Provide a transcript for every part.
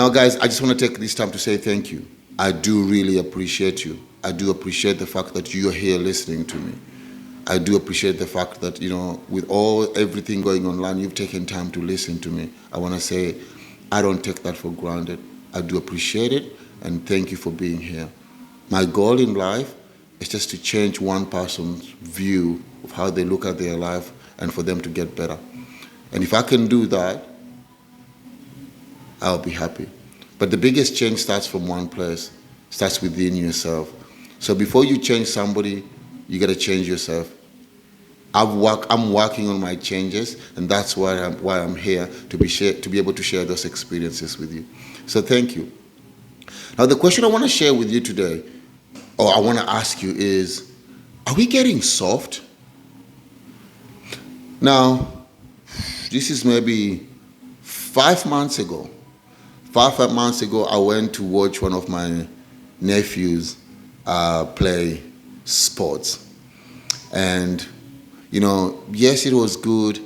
Now, guys, I just want to take this time to say thank you. I do really appreciate you. I do appreciate the fact that you're here listening to me. I do appreciate the fact that, with everything going online, you've taken time to listen to me. I want to say, I don't take that for granted. I do appreciate it, and thank you for being here. My goal in life is just to change one person's view of how they look at their life and for them to get better. And if I can do that, I'll be happy. But the biggest change starts from one place, starts within yourself. So before you change somebody, you got to change yourself. I'm working on my changes, and that's why I'm here to be able to share those experiences with you. So thank you. Now, the question I want to share with you today, or I want to ask you is, are we getting soft? Now, this is maybe 5 months ago. 5 months ago, I went to watch one of my nephews play sports. And, yes, it was good.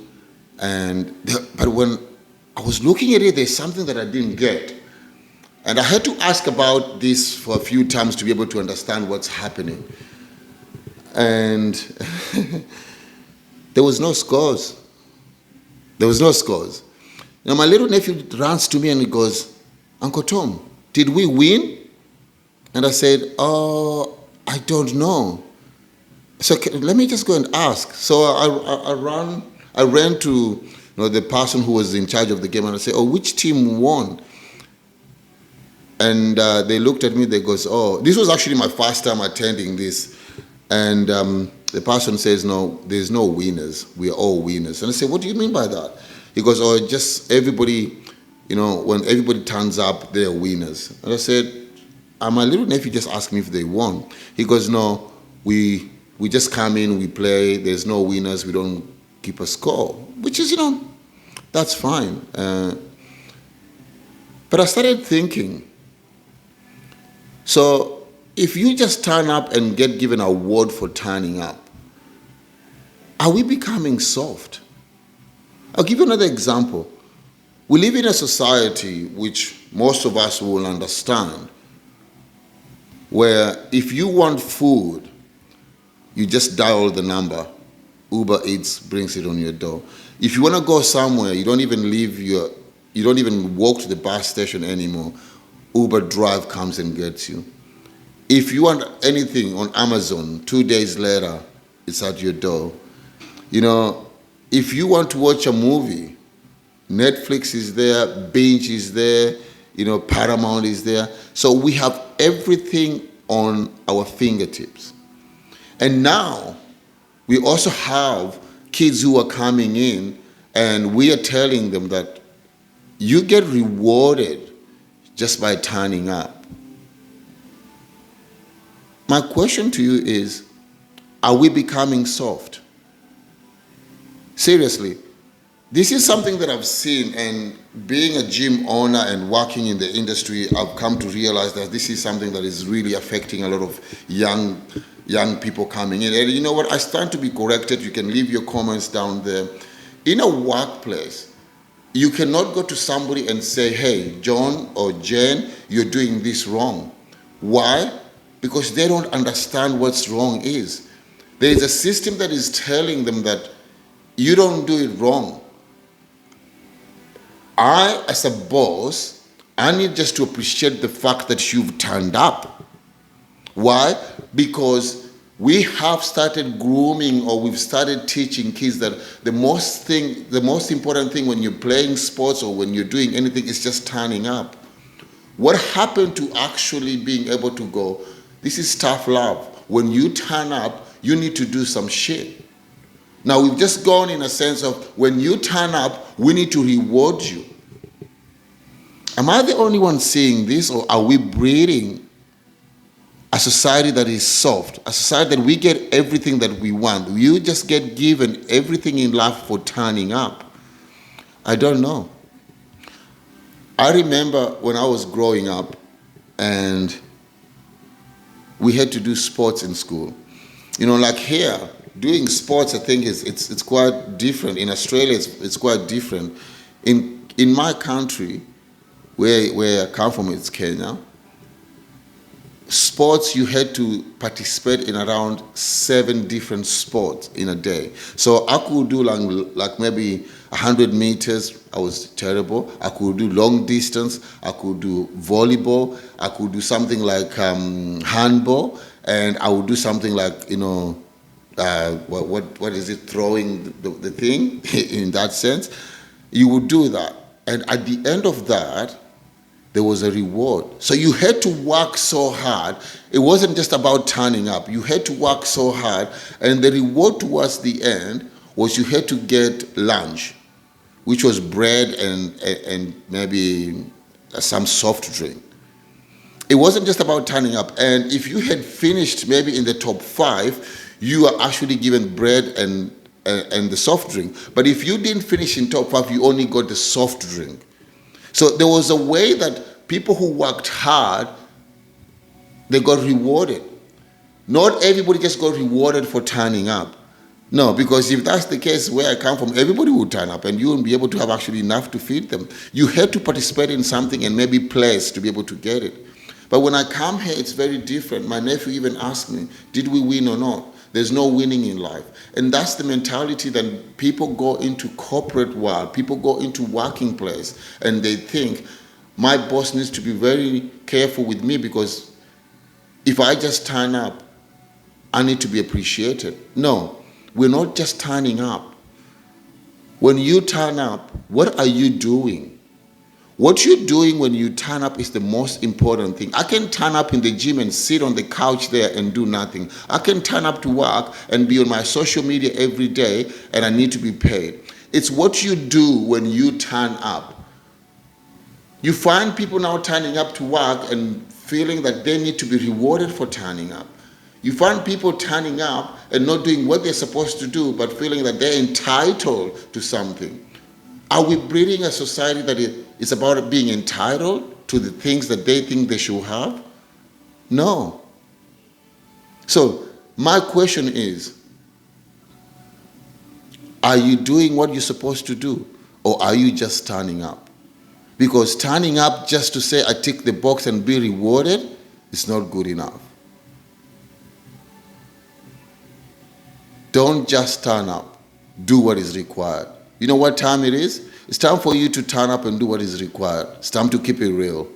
But when I was looking at it, there's something that I didn't get. And I had to ask about this for a few times to be able to understand what's happening. And there was no scores. There was no scores. My little nephew runs to me and he goes, "Uncle Tom, did we win?" And I said, "Oh, I don't know. So let me just go and ask." So I ran to the person who was in charge of the game, and I said, "Oh, which team won?" And they looked at me, they goes, "Oh," this was actually my first time attending this. And the person says, "No, there's no winners. We are all winners." And I said, "What do you mean by that?" He goes, "Oh, just everybody, when everybody turns up, they're winners." And I said, "My little nephew just asked me if they won." He goes, "No, we just come in, we play, there's no winners, we don't keep a score," which is, that's fine. But I started thinking, so if you just turn up and get given an award for turning up, are we becoming soft? I'll give you another example. We live in a society which most of us will understand, where if you want food, you just dial the number. Uber Eats brings it on your door. If you want to go somewhere, you don't even walk to the bus station anymore. Uber Drive comes and gets you. If you want anything on Amazon, 2 days later, it's at your door. If you want to watch a movie, Netflix is there, Binge is there, Paramount is there. So we have everything on our fingertips. And now we also have kids who are coming in, and we are telling them that you get rewarded just by turning up. My question to you is, are we becoming soft? Seriously, this is something that I've seen, and being a gym owner and working in the industry, I've come to realize that this is something that is really affecting a lot of young people coming in. And you know what? I stand to be corrected. You can leave your comments down there. In a workplace, you cannot go to somebody and say, "Hey, John or Jen, you're doing this wrong." Why? Because they don't understand what's wrong is. There is a system that is telling them that you don't do it wrong. I, as a boss, I need just to appreciate the fact that you've turned up. Why? Because we have started grooming, or we've started teaching kids that the most important thing when you're playing sports or when you're doing anything is just turning up. What happened to actually being able to go, this is tough love. When you turn up, you need to do some shit. Now, we've just gone in a sense of when you turn up, we need to reward you. Am I the only one seeing this, or are we breeding a society that is soft, a society that we get everything that we want? You just get given everything in life for turning up. I don't know. I remember when I was growing up and we had to do sports in school. Like here, doing sports, I think it's quite different. In Australia, it's quite different. In my country, where I come from, it's Kenya. Sports, you had to participate in around 7 different sports in a day. So I could do like maybe 100 meters. I was terrible. I could do long distance. I could do volleyball. I could do something like handball, and I would do something like what is it, throwing the thing in that sense. You would do that, and at the end of that, there was a reward. So you had to work so hard. It wasn't just about turning up. You had to work so hard, and the reward towards the end was you had to get lunch, which was bread and maybe some soft drink. It wasn't just about turning up. And if you had finished maybe in the top 5, you were actually given bread and the soft drink. But if you didn't finish in top 5, you only got the soft drink. So there was a way that people who worked hard, they got rewarded. Not everybody just got rewarded for turning up. No, because if that's the case where I come from, everybody would turn up and you wouldn't be able to have actually enough to feed them. You had to participate in something and maybe place to be able to get it. But when I come here, it's very different. My nephew even asked me, did we win or not? There's no winning in life. And that's the mentality that people go into corporate world, people go into working place, and they think, my boss needs to be very careful with me because if I just turn up, I need to be appreciated. No, we're not just turning up. When you turn up, what are you doing? What you're doing when you turn up is the most important thing. I can turn up in the gym and sit on the couch there and do nothing. I can turn up to work and be on my social media every day and I need to be paid. It's what you do when you turn up. You find people now turning up to work and feeling that they need to be rewarded for turning up. You find people turning up and not doing what they're supposed to do, but feeling that they're entitled to something. Are we breeding a society that is about being entitled to the things that they think they should have? No. So my question is, are you doing what you're supposed to do, or are you just turning up? Because turning up just to say I tick the box and be rewarded is not good enough. Don't just turn up. Do what is required. You know what time it is? It's time for you to turn up and do what is required. It's time to keep it real.